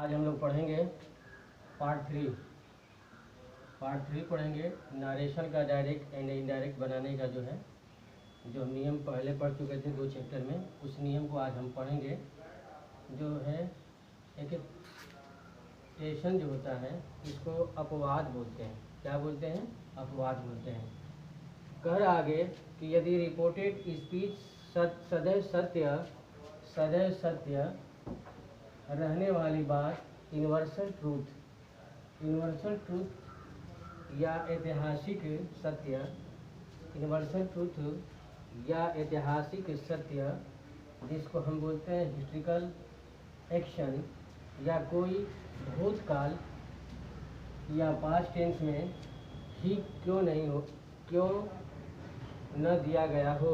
आज हम लोग पढ़ेंगे पार्ट थ्री पढ़ेंगे नरेशन का डायरेक्ट एंड इनडायरेक्ट बनाने का जो हम नियम पहले पढ़ चुके थे 2 चैप्टर में, उस नियम को आज हम पढ़ेंगे। जो है एक एक्सप्रेशन जो होता है इसको अपवाद बोलते हैं। क्या बोलते हैं? अपवाद बोलते हैं। कर आगे कि यदि रिपोर्टेड स्पीच सदैव सत्य रहने वाली बात यूनिवर्सल ट्रूथ या ऐतिहासिक सत्य, यूनिवर्सल ट्रूथ या ऐतिहासिक सत्य जिसको हम बोलते हैं हिस्ट्रिकल एक्शन, या कोई भूतकाल या पास्ट टेंस में ही क्यों न दिया गया हो,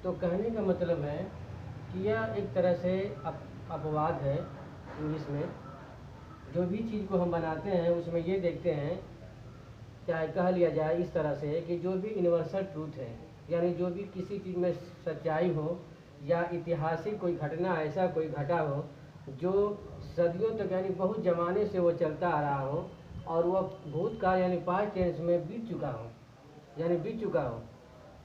तो कहने का मतलब है कि यह एक तरह से अपवाद है। इंग्लिश में जो भी चीज़ को हम बनाते हैं उसमें ये देखते हैं, चाहे कह लिया जाए इस तरह से कि जो भी यूनिवर्सल ट्रूथ है, यानी जो भी किसी चीज़ में सच्चाई हो या ऐतिहासिक कोई घटना ऐसा कोई घटा हो जो सदियों तक यानी बहुत ज़माने से वो चलता आ रहा हो और वह भूतकाल यानी पास्ट टेंस में बीत चुका हो,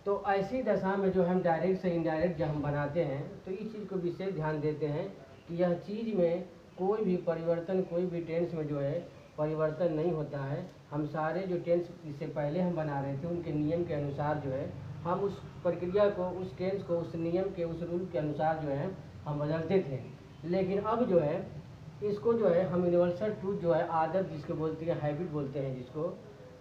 तो ऐसी दशा में जो हम डायरेक्ट से इनडायरेक्ट जब हम बनाते हैं तो इस चीज़ को विशेष ध्यान देते हैं कि यह चीज़ में कोई भी परिवर्तन, कोई भी टेंस में जो है परिवर्तन नहीं होता है। हम सारे जो टेंस इससे पहले हम बना रहे थे उनके नियम के अनुसार जो है हम उस प्रक्रिया को, उस टेंस को, उस नियम के, उस रूल के अनुसार जो है हम बदलते थे। लेकिन अब जो है इसको जो है हम यूनिवर्सल ट्रूथ जो है आदत जिसको बोलते हैं, हैबिट बोलते हैं जिसको,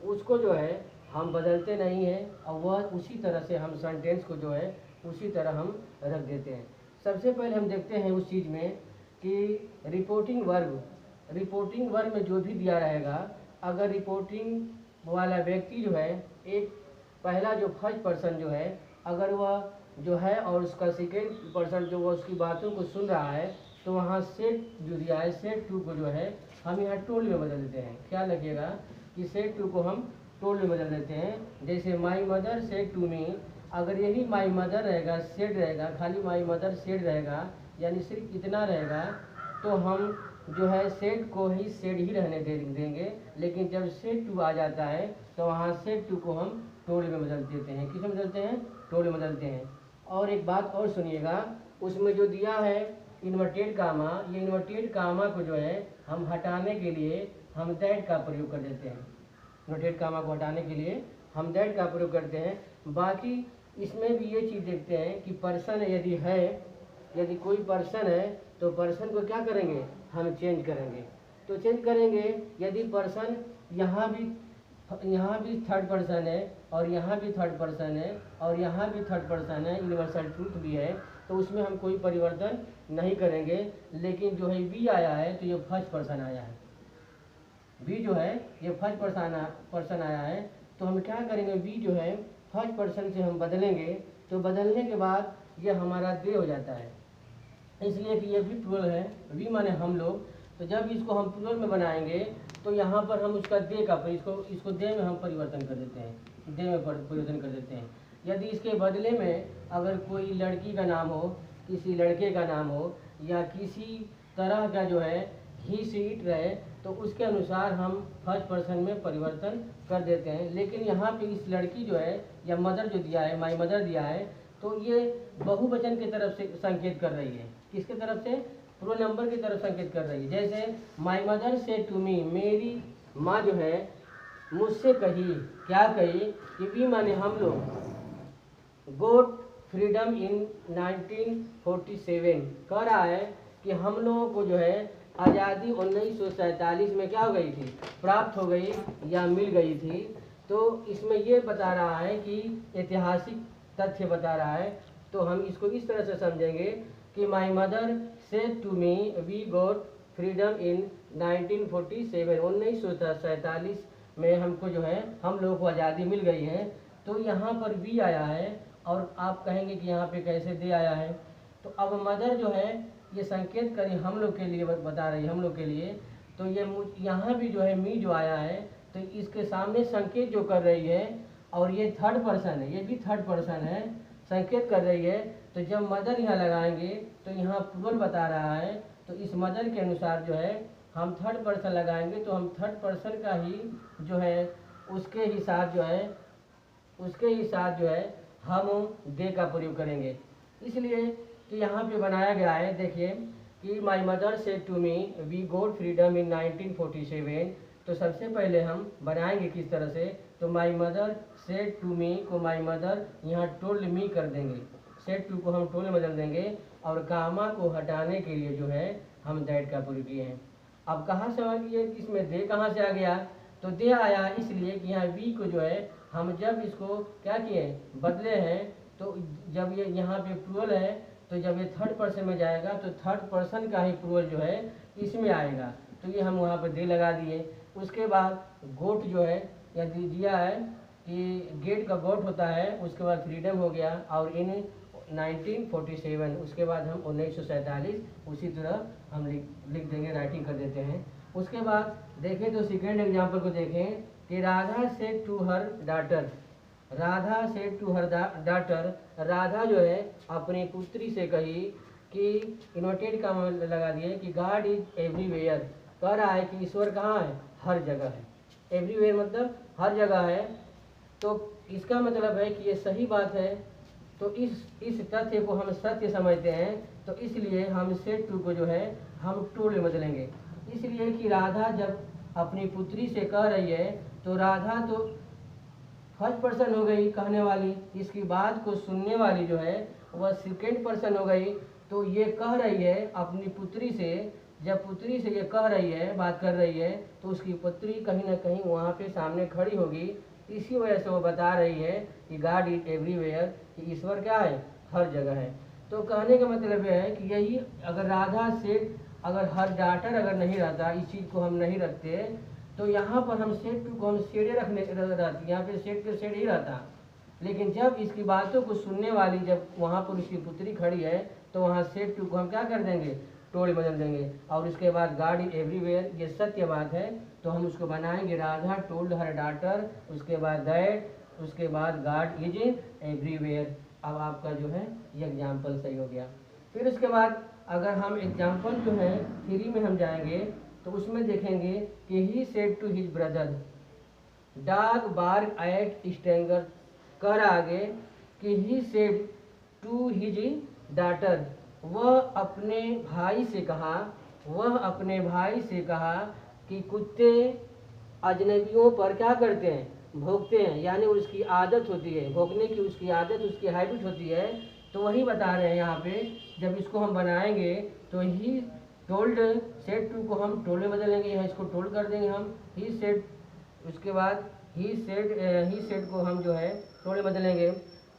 उसको जो है हम बदलते नहीं हैं और वह उसी तरह से हम सेंटेंस को जो है उसी तरह हम रख देते हैं। सबसे पहले हम देखते हैं उस चीज़ में कि रिपोर्टिंग वर्ब में जो भी दिया रहेगा, अगर रिपोर्टिंग वाला व्यक्ति जो है एक पहला जो फर्स्ट पर्सन जो है अगर वह जो है और उसका सेकेंड पर्सन जो वो उसकी बातों को सुन रहा है, तो वहाँ सेट जो दिया है सेट टू को जो है हम यहाँ टोल्ड में बदल देते हैं। क्या लगेगा कि सेट टू को हम टोल्ड में बदल देते हैं। जैसे my mother said to me, अगर यही माई मदर रहेगा, सेड रहेगा, खाली माई मदर सेड रहेगा यानी सिर्फ इतना रहेगा, तो हम जो है सेड को ही सेड ही रहने देंगे। लेकिन जब सेड टू आ जाता है तो वहाँ सेड टू को हम टोल्ड में बदल देते हैं। किस में बदलते हैं? टोल्ड में बदलते हैं। और एक बात और सुनिएगा, उसमें जो दिया है इन्वर्टेड कामा, ये इन्वर्टेड कामा को जो है हम हटाने के लिए हम दैट का प्रयोग कर देते हैं। इन्वर्टेड कामा को हटाने के लिए हम दैट का प्रयोग करते हैं। बाकी इसमें भी ये चीज़ देखते हैं कि पर्सन यदि कोई पर्सन है तो पर्सन को क्या करेंगे? हम चेंज करेंगे। तो चेंज करेंगे यदि पर्सन यहाँ भी थर्ड पर्सन है और यहाँ भी थर्ड पर्सन है और यहाँ भी थर्ड पर्सन है, यूनिवर्सल ट्रूथ भी है, तो उसमें हम कोई परिवर्तन नहीं करेंगे। लेकिन जो है वी आया है तो ये फर्स्ट पर्सन आया है, वी जो है ये फर्स्ट पर्सन आया है, तो हम क्या करेंगे? वी जो है फर्स्ट पर्सन से हम बदलेंगे, तो बदलने के बाद ये हमारा दे हो जाता है, इसलिए कि ये भी प्लूरल है। वी माने हम लोग, तो जब इसको हम प्लूरल में बनाएंगे तो यहाँ पर हम उसका दे का इसको दे में हम परिवर्तन कर देते हैं, दे में परिवर्तन कर देते हैं। यदि इसके बदले में अगर कोई लड़की का नाम हो, किसी लड़के का नाम हो या किसी तरह का जो है ही सी इट रहे, तो उसके अनुसार हम फर्स्ट पर्सन में परिवर्तन कर देते हैं। लेकिन यहाँ पे इस लड़की जो है या मदर जो दिया है, माई मदर दिया है, तो ये बहुवचन की तरफ से संकेत कर रही है। किसके तरफ से? प्रोनाउन नंबर की तरफ संकेत कर रही है। जैसे my mother said to me, मेरी माँ जो है मुझसे कही, क्या कही? कि वी माने हम लोग गोट फ्रीडम इन 1947, कह रहा है कि हम लोगों को जो है आज़ादी 1947 में क्या हो गई थी? प्राप्त हो गई या मिल गई थी। तो इसमें ये बता रहा है कि ऐतिहासिक तथ्य बता रहा है। तो हम इसको इस तरह से समझेंगे कि my mother said to me we got freedom in 1947, 1947 में हमको जो है हम लोगों को आज़ादी मिल गई है। तो यहाँ पर वी आया है और आप कहेंगे कि यहाँ पे कैसे दे आया है? तो अब मदर जो है ये संकेत करी हम लोग के लिए, बता रही हम लोग के लिए। तो ये यहाँ भी जो है मी जो आया है तो इसके सामने संकेत जो कर रही है, और ये थर्ड पर्सन है, ये भी थर्ड पर्सन है, संकेत कर रही है। तो जब मदर यहाँ लगाएंगे तो यहाँ प्लूरल बता रहा है तो इस मदर के अनुसार जो है हम थर्ड पर्सन लगाएंगे, तो हम थर्ड पर्सन का ही जो है उसके ही साथ जो है हम दे का प्रयोग करेंगे। इसलिए कि यहाँ पे बनाया गया है, देखिए कि my mother said to me we got freedom in 1947। तो सबसे पहले हम बनाएंगे किस तरह से, तो my mother said to me को माई मदर यहाँ टोल्ड मी कर देंगे, सेड टू को हम टोल्ड में बदल देंगे, और कामा को हटाने के लिए जो है हम दैट का प्रयोग किए हैं। अब कहाँ से आ गया, इसमें दे कहाँ से आ गया, तो दे आया इसलिए कि यहाँ वी को जो है हम जब इसको क्या किए बदले हैं, तो जब ये यहाँ पे प्लूरल है तो जब ये थर्ड पर्सन में जाएगा तो थर्ड पर्सन का ही प्लूरल जो है इसमें आएगा, तो ये हम वहाँ पर दे लगा दिए। उसके बाद गोट जो है या दिया है कि गेट का गोट होता है, उसके बाद फ्रीडम हो गया, और इन 1947 उसके बाद हम 1947 उसी तरह हम लिख देंगे, राइटिंग कर देते हैं। उसके बाद देखें तो सेकेंड एग्जाम्पल को देखें कि Radha said to her daughter, Radha said to her daughter, Radha जो है अपनी पुत्री से कही कि इन्वर्टेड का लगा दिए कि गॉड इज एवरीवेयर, कह रहा है कि ईश्वर कहाँ है, हर जगह है। एवरीवेयर मतलब हर जगह है, तो इसका मतलब है कि ये सही बात है। तो इस तथ्य को हम सत्य समझते हैं, तो इसलिए हम सेड टू को जो है हम टू में बदलेंगे। इसलिए कि राधा जब अपनी पुत्री से कह रही है तो राधा तो फर्स्ट पर्सन हो गई कहने वाली, इसकी बात को सुनने वाली जो है वह सेकेंड पर्सन हो गई। तो ये कह रही है अपनी पुत्री से, जब पुत्री से ये कह रही है, बात कर रही है, तो उसकी पुत्री कहीं ना कहीं वहाँ पे सामने खड़ी होगी। इसी वजह से वो बता रही है कि गॉड इज एवरीवेयर, कि ईश्वर क्या है, हर जगह है। तो कहने का मतलब यह है कि यही अगर राधा से अगर हर डाटर अगर नहीं रहता, इस चीज़ को हम नहीं रखते, तो यहाँ पर हम सेड टू को हम सेडे रखने रहती, यहाँ पे सेड के सेड ही रहता। लेकिन जब इसकी बातों को सुनने वाली जब वहाँ पर उसकी पुत्री खड़ी है, तो वहाँ सेड टू को हम क्या कर देंगे, टोल बदल देंगे। और उसके बाद गॉड इज एवरीवेयर, ये सत्य बात है, तो हम उसको बनाएंगे राधा टोल्ड हर डाटर, उसके बाद दैट, उसके बाद गॉड इज एवरीवेयर। अब आपका जो है ये एग्जाम्पल सही हो गया। फिर उसके बाद अगर हम एग्जाम्पल जो है 3 में हम जाएंगे, तो उसमें देखेंगे कि he said to his brother dog bark at stranger, कर आगे कि he said to his daughter, वह अपने भाई से कहा कि कुत्ते अजनबियों पर क्या करते हैं, भौंकते हैं, यानी उसकी आदत होती है भौंकने की, उसकी आदत उसकी हैबिट होती है। तो वही बता रहे हैं यहाँ पे, जब इसको हम बनाएंगे तो ही टोल्ड सेड टू को हम टोल्ड में बदलेंगे, यहाँ इसको टोल्ड कर देंगे हम ही सेड, उसके बाद ही सेड को हम जो है टोल्ड में बदलेंगे।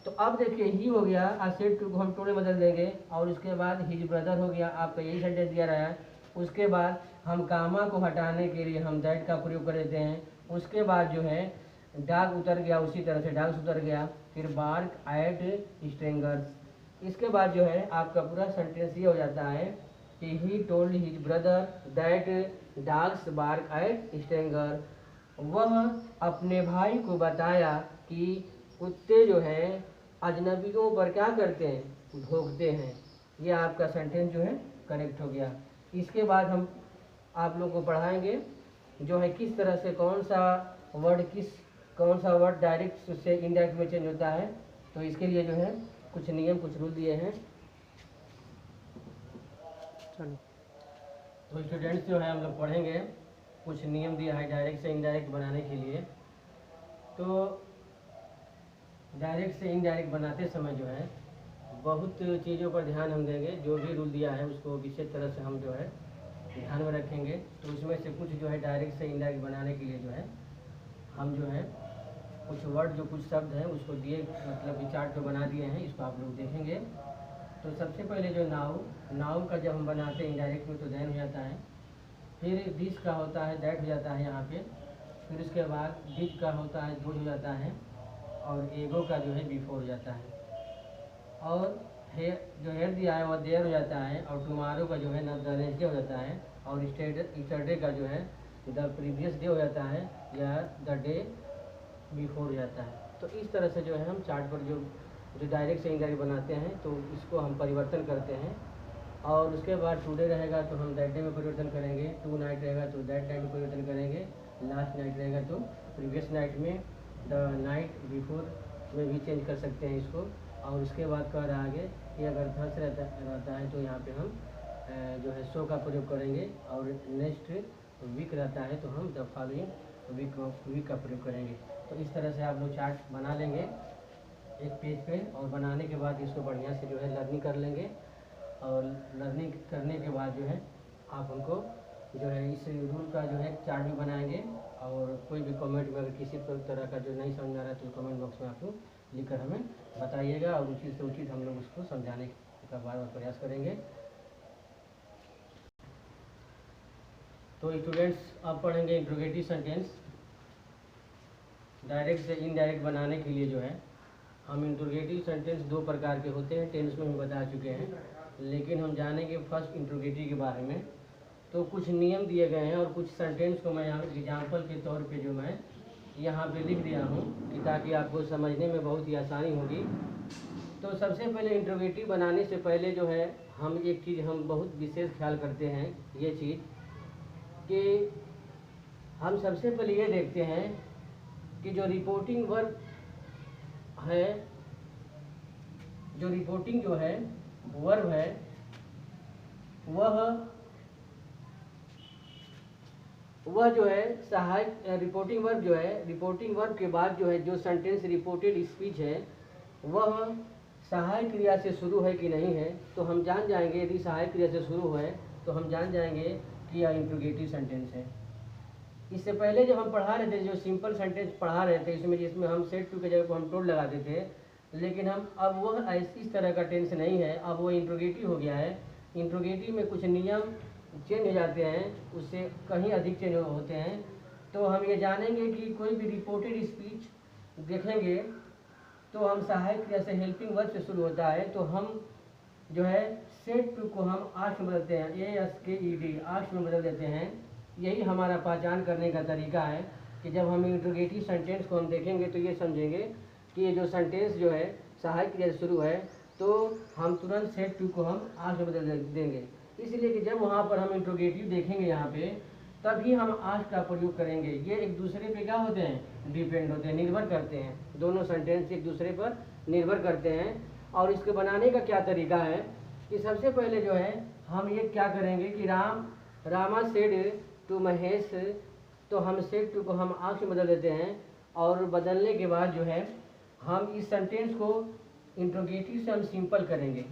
तो अब देखिए ही हो गया और सेड टू को हम टोल्ड में बदल देंगे, और उसके बाद हिज ब्रदर हो गया, आपका यही सेंटेंस दिया रहा है। उसके बाद हम कामा को हटाने के लिए हम दैट का प्रयोग कर देते हैं। उसके बाद जो है डॉग उतर गया, उसी तरह से डॉग्स उतर गया, फिर बार्क एट स्ट्रेंगर्स। इसके बाद जो है आपका पूरा सेंटेंस ये हो जाता है कि he told his brother that dogs bark at stranger, वह अपने भाई को बताया कि कुत्ते जो हैं अजनबियों पर क्या करते हैं, भौंकते हैं। ये आपका सेंटेंस जो है करेक्ट हो गया। इसके बाद हम आप लोग को पढ़ाएंगे जो है किस तरह से कौन सा वर्ड डायरेक्ट से इनडायरेक्ट में चेंज होता है। तो इसके लिए जो है कुछ नियम कुछ रूल दिए हैं। तो स्टूडेंट्स जो है हम लोग पढ़ेंगे, कुछ नियम दिया है डायरेक्ट से इनडायरेक्ट बनाने के लिए। तो डायरेक्ट से इनडायरेक्ट बनाते समय जो है बहुत चीज़ों पर ध्यान हम देंगे, जो भी रूल दिया है उसको विशेष तरह से हम जो है ध्यान में रखेंगे। तो उसमें से कुछ जो है डायरेक्ट से इनडायरेक्ट बनाने के लिए जो है हम जो है कुछ वर्ड जो कुछ शब्द हैं उसको दिए मतलब चार्ट पे बना दिए हैं, इसको आप लोग देखेंगे। तो सबसे पहले जो नाउ का जब हम बनाते हैं इनडायरेक्ट में तो देन हो जाता है, फिर दिस का होता है दैट हो जाता है यहाँ पे, फिर उसके बाद डिड का होता है डूड हो जाता है, और एगो का जो है बिफोर हो जाता है, और जो हेयर दिया है वह देयर हो जाता है, और टुमारो का जो है द नेक्स्ट डे हो जाता है, और स्टरडे का जो है द प्रीवियस डे हो जाता है या द डे बिफोर हो जाता है। तो इस तरह से जो है हम चार्ट पर जो डायरेक्ट से इनडायरेक्ट बनाते हैं तो इसको हम परिवर्तन करते हैं। और उसके बाद टुडे रहेगा तो हम दैट डे में परिवर्तन करेंगे, टू नाइट रहेगा तो दैट नाइट में परिवर्तन करेंगे, लास्ट नाइट रहेगा तो प्रीवियस नाइट में, द नाइट बिफोर में भी चेंज कर सकते हैं इसको। और उसके बाद कह रहा आगे कि अगर थर्स रहता है तो यहाँ पे हम जो है सो का प्रयोग करेंगे, और नेक्स्ट वीक रहता है तो हम द फॉलोइंग वीक का प्रयोग करेंगे। तो इस तरह से आप लोग चार्ट बना लेंगे एक पेज पे, और बनाने के बाद इसको बढ़िया से जो है लर्निंग कर लेंगे, और लर्निंग करने के बाद जो है आप उनको जो है इस रूल का जो है चार्ट भी बनाएंगे। और कोई भी कमेंट में अगर किसी तरह का जो नहीं समझ में आ रहा है तो कमेंट बॉक्स में आप लोग लिख कर हमें बताइएगा, और उचित से उचित हम लोग उसको समझाने का बार बार प्रयास करेंगे। तो स्टूडेंट्स अब पढ़ेंगे इंट्रोगेटिव सेंटेंस। डायरेक्ट से इनडायरेक्ट बनाने के लिए जो है हम इंट्रोगेटिव सेंटेंस दो प्रकार के होते हैं, टेंस में हम बता चुके हैं, लेकिन हम जानेंगे फर्स्ट इंट्रोगेटिव के बारे में। तो कुछ नियम दिए गए हैं और कुछ सेंटेंस को मैं यहाँ एग्जाम्पल के तौर पे जो मैं यहाँ पे लिख दिया हूँ कि ताकि आपको समझने में बहुत ही आसानी होगी। तो सबसे पहले इंट्रोगेटिव बनाने से पहले जो है हम एक चीज़ हम बहुत विशेष ख्याल करते हैं, ये चीज़ कि हम सबसे पहले ये देखते हैं कि जो रिपोर्टिंग वर्ब है, जो रिपोर्टिंग जो है वर्ब है, वह जो है सहायक रिपोर्टिंग वर्ब जो है, रिपोर्टिंग वर्ब के बाद जो है जो सेंटेंस रिपोर्टेड स्पीच है वह सहायक क्रिया से शुरू है कि नहीं है। तो हम जान जाएंगे, यदि सहायक क्रिया से शुरू है तो हम जान जाएंगे कि यह इंट्रोगेटिव सेंटेंस है। इससे पहले जब हम पढ़ा रहे थे, जो सिंपल सेंटेंस पढ़ा रहे थे इसमें, जिसमें हम सेट टू के जगह पर हम टोड लगाते थे, लेकिन हम अब वह इस तरह का टेंस नहीं है, अब वो इंट्रोगेटिव हो गया है। इंट्रोगेटिव में कुछ नियम चेंज हो जाते हैं, उससे कहीं अधिक चेंज होते हैं। तो हम ये जानेंगे कि कोई भी रिपोर्टेड स्पीच देखेंगे तो हम सहायक क्रिया से हेल्पिंग वर्ब से शुरू होता है, तो हम जो है सेट टू को हम आस्क में बदलते हैं, ASKED आस्क में बदल देते हैं। यही हमारा पहचान करने का तरीका है कि जब हम इंट्रोगेटिव सेंटेंस को हम देखेंगे तो ये समझेंगे कि ये जो सेंटेंस जो है सहायक क्रिया से शुरू है तो हम तुरंत सेट टू को हम आस्क में बदल देंगे। इसलिए कि जब वहाँ पर हम इंट्रोगेटिव देखेंगे यहाँ पे, तभी हम आस्क का प्रयोग करेंगे। ये एक दूसरे पे क्या होते हैं, डिपेंड होते हैं, निर्भर करते हैं, दोनों सेंटेंस एक दूसरे पर निर्भर करते हैं। और इसके बनाने का क्या तरीका है कि सबसे पहले जो है हम ये क्या करेंगे कि रामा सेड टू महेश, तो हम सेड टू को हम आस्क में बदल देते हैं, और बदलने के बाद जो है हम इस सेंटेंस को इंट्रोगेटिव से हम सिंपल करेंगे।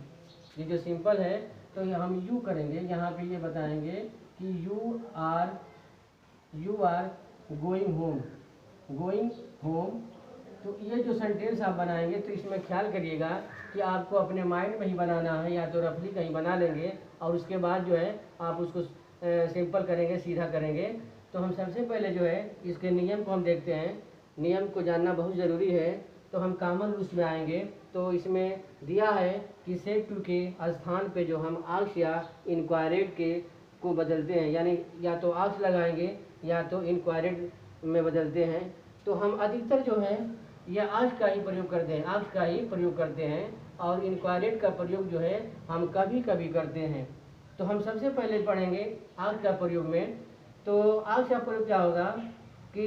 ये जो सिंपल है तो हम यू करेंगे, यहाँ पे ये बताएंगे कि यू आर गोइंग होम। तो ये जो सेंटेंस आप बनाएंगे तो इसमें ख्याल करिएगा कि आपको अपने माइंड में ही बनाना है, या तो रफली कहीं बना लेंगे और उसके बाद जो है आप उसको सिंपल करेंगे, सीधा करेंगे। तो हम सबसे पहले जो है इसके नियम को हम देखते हैं, नियम को जानना बहुत ज़रूरी है। तो हम कॉमन रूल्स में आएंगे, तो इसमें दिया है कि सेट टू के स्थान पे जो हम आस्क या इंक्वायरेड के को बदलते हैं, यानी या तो आस्क लगाएंगे या तो इंक्वायरेड में बदलते हैं। तो हम अधिकतर जो है ये आस्क का ही प्रयोग करते हैं, और इंक्वायरेड का प्रयोग जो है हम कभी कभी करते हैं। तो हम सबसे पहले पढ़ेंगे आस्क का प्रयोग में। तो आस्क का प्रयोग क्या होगा कि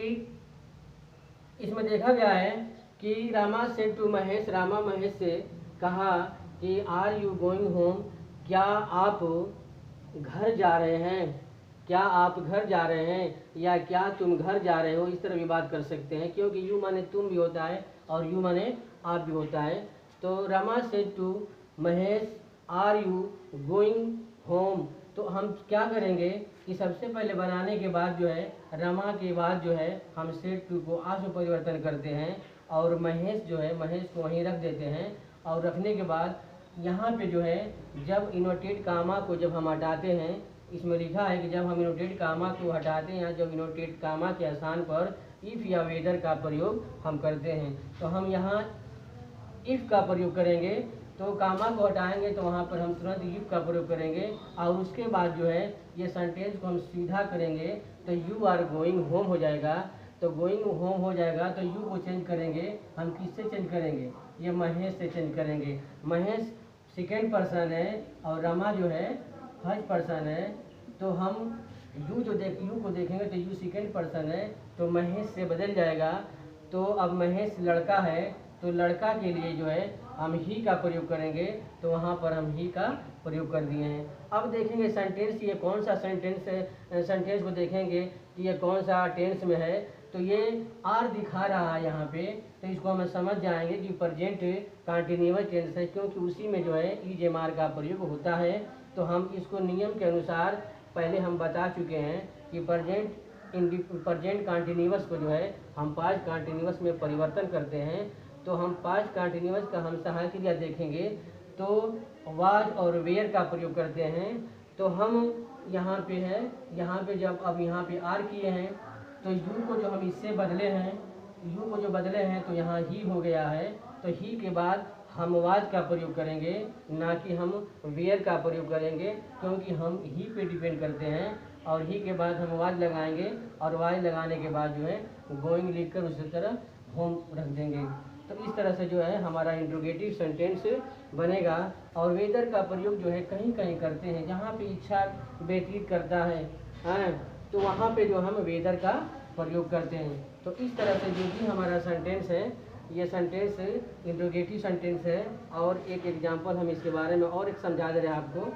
इसमें देखा गया है कि रामा सेड टू महेश, रामा महेश से कहा कि आर यू गोइंग होम, क्या आप घर जा रहे हैं, क्या आप घर जा रहे हैं, या क्या तुम घर जा रहे हो, इस तरह भी बात कर सकते हैं, क्योंकि यू माने तुम भी होता है और यू माने आप भी होता है। तो Rama said to Mahesh are you going home. तो हम क्या करेंगे कि सबसे पहले बनाने के बाद जो है रमा के बाद जो है हम सेड टू को आस्क में परिवर्तन करते हैं, और महेश जो है महेश को वहीं रख देते हैं। और रखने के बाद यहाँ पे जो है जब इनवर्टेड कामा को जब हम हटाते हैं, इसमें लिखा है कि जब हम इनवर्टेड कामा को हटाते हैं, जब इनवर्टेड कामा के स्थान पर इफ़ या वेदर का प्रयोग हम करते हैं। तो हम यहाँ इफ़ का प्रयोग करेंगे, तो कामा को हटाएंगे तो वहाँ पर हम तुरंत इफ़ का प्रयोग करेंगे, और उसके बाद जो है ये सेंटेंस को हम सीधा करेंगे तो यू आर गोइंग होम हो जाएगा। तो गोइंग होम हो जाएगा तो यू को चेंज करेंगे, हम किससे चेंज करेंगे, ये महेश से चेंज करेंगे। महेश सेकेंड पर्सन है और रमा जो है फर्स्ट पर्सन है, तो हम यू को देखेंगे तो यू सेकेंड पर्सन है, तो महेश से बदल जाएगा। तो अब महेश लड़का है, तो लड़का के लिए जो है हम ही का प्रयोग करेंगे, तो वहाँ पर हम ही का प्रयोग कर दिए हैं। अब देखेंगे सेंटेंस, ये कौन सा सेंटेंस है, सेंटेंस को देखेंगे कि ये कौन सा टेंस में है। तो ये आर दिखा रहा है यहाँ पे, तो इसको हम समझ जाएंगे कि प्रेजेंट कंटिन्यूअस टेंस है, क्योंकि उसी में जो है इज एम आर का प्रयोग होता है। तो हम इसको नियम के अनुसार पहले हम बता चुके हैं कि प्रेजेंट कंटिन्यूअस को जो है हम पास्ट कंटिन्यूअस में परिवर्तन करते हैं। तो हम पास्ट कंटिन्यूअस का हम सहायक क्रिया देखेंगे तो वाज और वेयर का प्रयोग करते हैं। तो हम यहाँ पे है, यहाँ पे जब अब यहाँ पे आर किए हैं तो यू को जो हम इससे बदले हैं, यू को जो बदले हैं तो यहाँ ही हो गया है। तो ही के बाद हम वाज का प्रयोग करेंगे, ना कि हम वेयर का प्रयोग करेंगे, क्योंकि हम ही पे डिपेंड करते हैं। और ही के बाद हम वाज लगाएंगे और वाज लगाने के बाद जो है गोइंग लिखकर उसी तरह होम रख देंगे। तो इस तरह से जो है हमारा इंट्रोगेटिव सेंटेंस बनेगा। और वेदर का प्रयोग जो है कहीं कहीं करते हैं, जहाँ पे इच्छा व्यतीत करता है तो वहाँ पे जो हम वेदर का प्रयोग करते हैं। तो इस तरह से जो भी हमारा सेंटेंस है, ये सेंटेंस इंट्रोगेटिव सेंटेंस है। और एक एग्जांपल हम इसके बारे में और एक समझा दे रहे हैं आपको।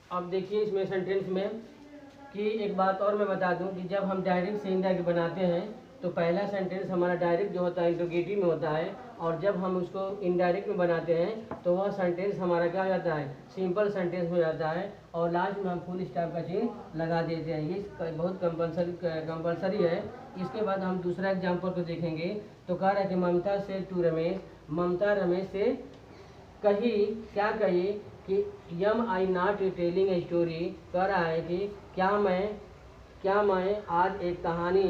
अब देखिए इसमें सेंटेंस में कि एक बात और मैं बता दूं कि जब हम डायरेक्ट से इनडायरेक्ट बनाते हैं तो पहला सेंटेंस हमारा डायरेक्ट जो होता है इंट्रोगेटिव में होता है, और जब हम उसको इनडायरेक्ट में बनाते हैं तो वह सेंटेंस हमारा क्या हो जाता है, सिंपल सेंटेंस हो जाता है। और लास्ट में हम फुल स्टॉप का चिन्ह लगा देते हैं। ये बहुत कंपलसरी है। इसके बाद हम दूसरा एग्जाम्पल को देखेंगे। तो कह रहा है कि ममता से टू रमेश, ममता रमेश से कही, क्या कही कि यम आई नॉट टेलिंग ए स्टोरी। कह रहा है कि क्या मैं आज एक कहानी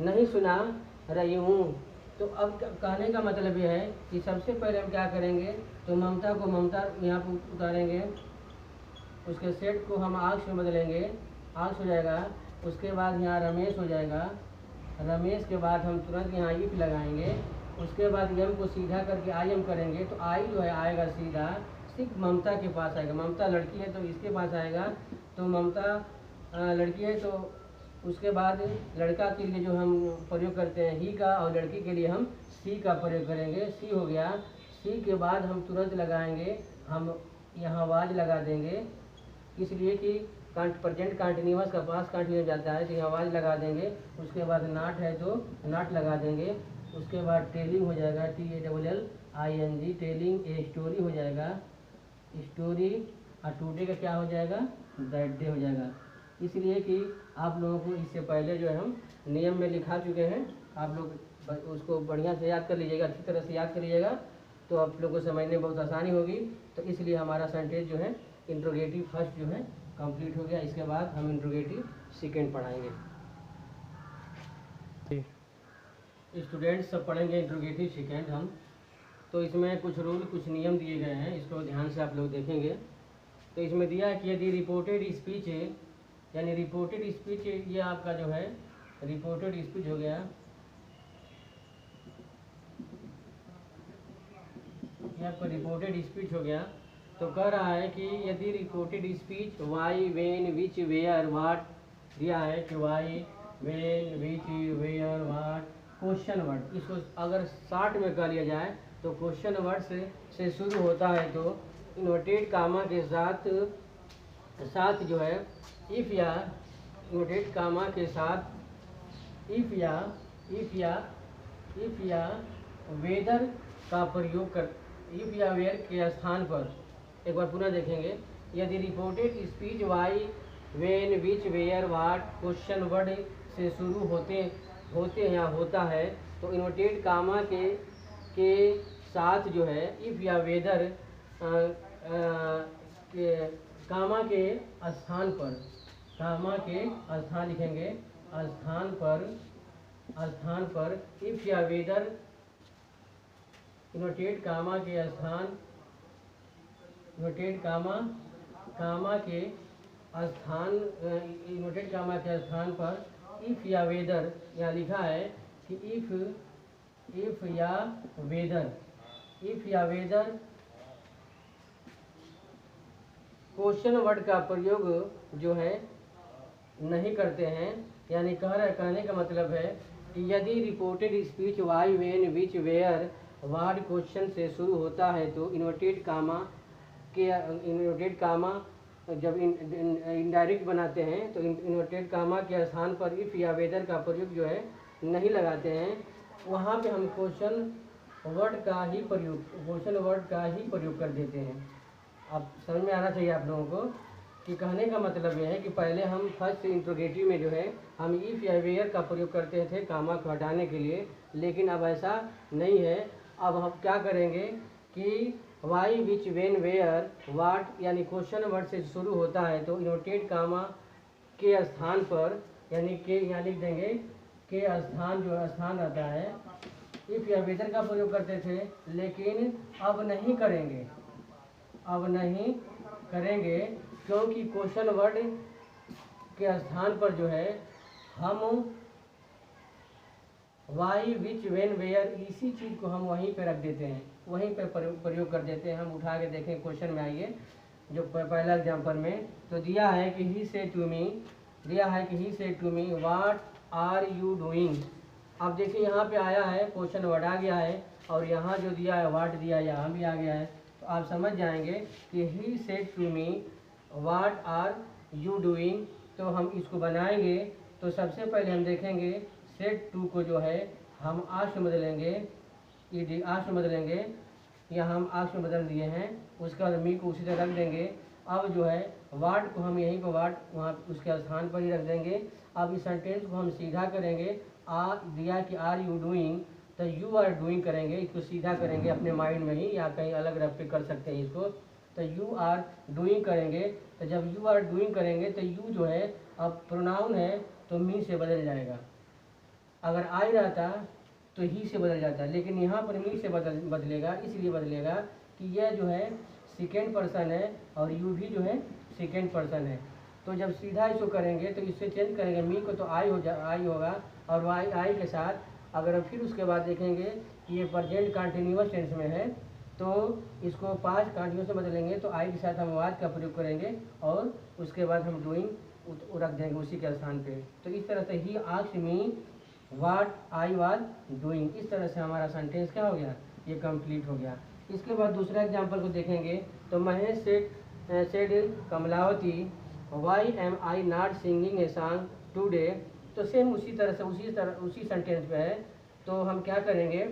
नहीं सुना रही हूँ। तो अब कहने का मतलब यह है कि सबसे पहले हम क्या करेंगे, तो ममता को ममता यहाँ पर उतारेंगे, उसके सेट को हम आक्ष में बदलेंगे, आक्ष हो जाएगा। उसके बाद यहाँ रमेश हो जाएगा, रमेश के बाद हम तुरंत यहाँ इफ लगाएंगे। उसके बाद यम को सीधा करके आई एम करेंगे, तो आई जो है आएगा सीधा सिर्फ ममता के पास आएगा। ममता लड़की है तो इसके पास आएगा, तो ममता लड़की है तो उसके बाद लड़का के लिए जो हम प्रयोग करते हैं ही का, और लड़की के लिए हम सी का प्रयोग करेंगे। सी हो गया। सी के बाद हम तुरंत लगाएंगे, हम यहाँ वाज लगा देंगे, इसलिए कि प्रेजेंट कंटिन्यूअस का पास कंटिन्यूअस जाता है, तो यहाँ वाज लगा देंगे। उसके बाद नाट है तो नाट लगा देंगे। उसके बाद टेलिंग हो जाएगा, TALLING, टेलिंग ए स्टोरी हो जाएगा, स्टोरी। और टुडे का क्या हो जाएगा, दैट डे हो जाएगा। इसलिए कि आप लोगों को इससे पहले जो है हम नियम में लिखा चुके हैं, आप लोग उसको बढ़िया से याद कर लीजिएगा, अच्छी तरह से याद कर लीजिएगा, तो आप लोगों को समझने में बहुत आसानी होगी। तो इसलिए हमारा सेंटेंस जो है इंट्रोगेटिव फर्स्ट जो है कंप्लीट हो गया। इसके बाद हम इंट्रोगेटिव सेकेंड पढ़ाएंगे। स्टूडेंट्स सब पढ़ेंगे इंट्रोगेटिव सेकेंड हम। तो इसमें कुछ रूल, कुछ नियम दिए गए हैं, इसको ध्यान से आप लोग देखेंगे। तो इसमें दिया है कि यदि रिपोर्टेड स्पीच है, यानी रिपोर्टेड स्पीच, ये आपका जो है रिपोर्टेड स्पीच हो गया, ये आपका रिपोर्टेड स्पीच हो गया। तो कह रहा है कि यदि reported speech why, when, which, where, what दिया है कि why, when, which, where, what question word, इसको अगर शॉर्ट में कर लिया जाए तो क्वेश्चन वर्ड से शुरू होता है। तो इन्वर्टेड कामा के साथ जो है इफ़ या इन्वर्टेड कामा के साथ इफ़ या वेदर का प्रयोग कर, इफ़ या वेयर के स्थान पर, एक बार पुनः देखेंगे। यदि reported speech why, when, which, where, what question word से शुरू होते होते या होता है तो इन्वर्टेड कामा के साथ जो है इफ़ या वेदर के कामा के स्थान पर, कामा के स्थान लिखेंगे, स्थान पर इफ़ या वेदर इन्वर्टेड कामा के स्थान, इन्वर्टेड कामा के स्थान, इन्वर्टेड कामा के स्थान पर इफ़ या वेदर, यहाँ लिखा है कि इफ़ या वेदर क्वेश्चन वर्ड का प्रयोग जो है नहीं करते हैं, यानी कहने का मतलब है कि यदि reported speech why when which where ward question से शुरू होता है तो इन्वर्टेड कामा जब इनडायरेक्ट बनाते हैं तो इन्वर्टेड कामा के स्थान पर इफ़ या वेदर का प्रयोग जो है नहीं लगाते हैं। वहाँ पे हम क्वेश्चन वर्ड का ही प्रयोग कर देते हैं। अब समझ में आना चाहिए आप लोगों को कि कहने का मतलब यह है कि पहले हम फर्स्ट इंट्रोगेटिव में जो है हम इफ़ या वेयर का प्रयोग करते थे कामा को हटाने के लिए, लेकिन अब ऐसा नहीं है। अब हम क्या करेंगे कि वाई विच वेन वेयर वाट यानी क्वेश्चन वर्ड से शुरू होता है तो इन्वर्टेड कामा के स्थान पर, यानी के यहाँ लिख देंगे, के स्थान जो स्थान रहता है इफ़ या वेदर का प्रयोग करते थे, लेकिन अब नहीं करेंगे क्योंकि क्वेश्चन वर्ड के स्थान पर जो है हम वाई विच वेन वेयर इसी चीज़ को हम वहीं पे रख देते हैं, वहीं पे प्रयोग कर देते हैं। हम उठा के देखें क्वेश्चन में, आइए जो पहला एग्जाम्पल में तो दिया है कि he said to me what are you doing. अब देखिए यहाँ पे आया है क्वेश्चन वर्ड आ गया है और यहाँ जो दिया है व्हाट दिया है यहाँ भी आ गया है, तो आप समझ जाएंगे कि he said to me what are you doing. तो हम इसको बनाएंगे तो सबसे पहले हम देखेंगे सेड टू को जो है हम आस्क में बदलेंगे, आस्क में बदलेंगे, यहाँ हम आस्क में बदल दिए हैं। उसके बाद मी को उसी तरह रख देंगे। अब जो है वाट को हम यहीं पर वाट वहाँ उसके स्थान पर ही रख देंगे। अब इस सेंटेंस को हम सीधा करेंगे, दिया कि आर यू डूइंग तो यू आर डूइंग करेंगे, इसको सीधा करेंगे अपने माइंड में ही या कहीं अलग रख पे कर सकते हैं इसको। तो यू आर डूइंग करेंगे, तो जब यू आर डूइंग करेंगे तो यू जो है अब प्रोनाउन है तो मी से बदल जाएगा। अगर आई रहता तो ही से बदल जाता है, लेकिन यहाँ पर मी से बदलेगा, इसलिए बदलेगा कि यह जो है सेकेंड पर्सन है और यू भी जो है सेकेंड पर्सन है। तो जब सीधा इसको करेंगे तो इससे चेंज करेंगे, मी को तो आई होगा और आई के साथ अगर फिर उसके बाद देखेंगे कि ये प्रेजेंट कंटिन्यूअस टेंस में है तो इसको पास्ट कंटिन्यूअस में बदलेंगे तो आई के साथ हम वाज का प्रयोग करेंगे और उसके बाद हम डूइंग रख देंगे उसी के स्थान पे। तो इस तरह से he asked me what I was doing, इस तरह से हमारा सेंटेंस क्या हो गया, ये कंप्लीट हो गया। इसके बाद दूसरा एग्जांपल को देखेंगे तो Mahesh said Kamlavati why am I not singing a song today. तो सेम उसी तरह से उसी सेंटेंस पे है। तो हम क्या करेंगे,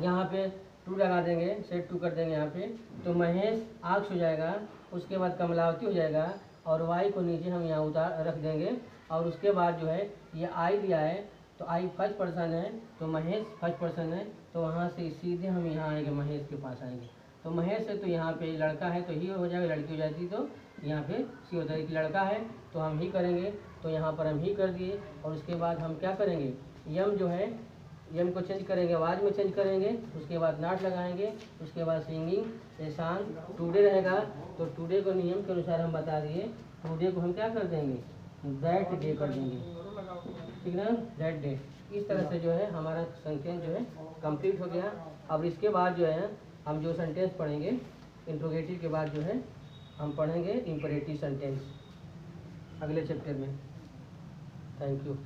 यहाँ पे टू लगा देंगे, सेड टू कर देंगे यहाँ पे, तो महेश आक्स हो जाएगा, उसके बाद कमलावती हो जाएगा और वाई को नीचे हम यहाँ उतार रख देंगे और उसके बाद जो है ये आई दिया है तो आई फर्स्ट पर्सन है तो महेश फर्स्ट पर्सन है, तो वहाँ से सीधे हम यहाँ आएंगे, महेश के पास आएंगे। तो महेश है तो यहाँ पे लड़का है तो ही हो जाएगा, लड़की हो जाती तो यहाँ पे सी होता है कि लड़का है तो हम ही करेंगे, तो यहाँ पर हम ही कर दिए। और उसके बाद हम क्या करेंगे, यम जो है यम को चेंज करेंगे, आवाज़ में चेंज करेंगे, उसके बाद नॉट लगाएंगे, उसके बाद सिंगिंग ए सॉन्ग टुडे रहेगा तो टुडे को नियम के अनुसार हम बता दिए, टुडे को हम क्या कर देंगे, दैट डे कर देंगे, ठीक ना, दैट डे। इस तरह से जो है हमारा सेंटेंस जो है कंप्लीट हो गया। अब इसके बाद जो है हम जो सेंटेंस पढ़ेंगे इंट्रोगेटिव के बाद जो है हम पढ़ेंगे इंपरेटिव सेंटेंस अगले चैप्टर में। Thank you.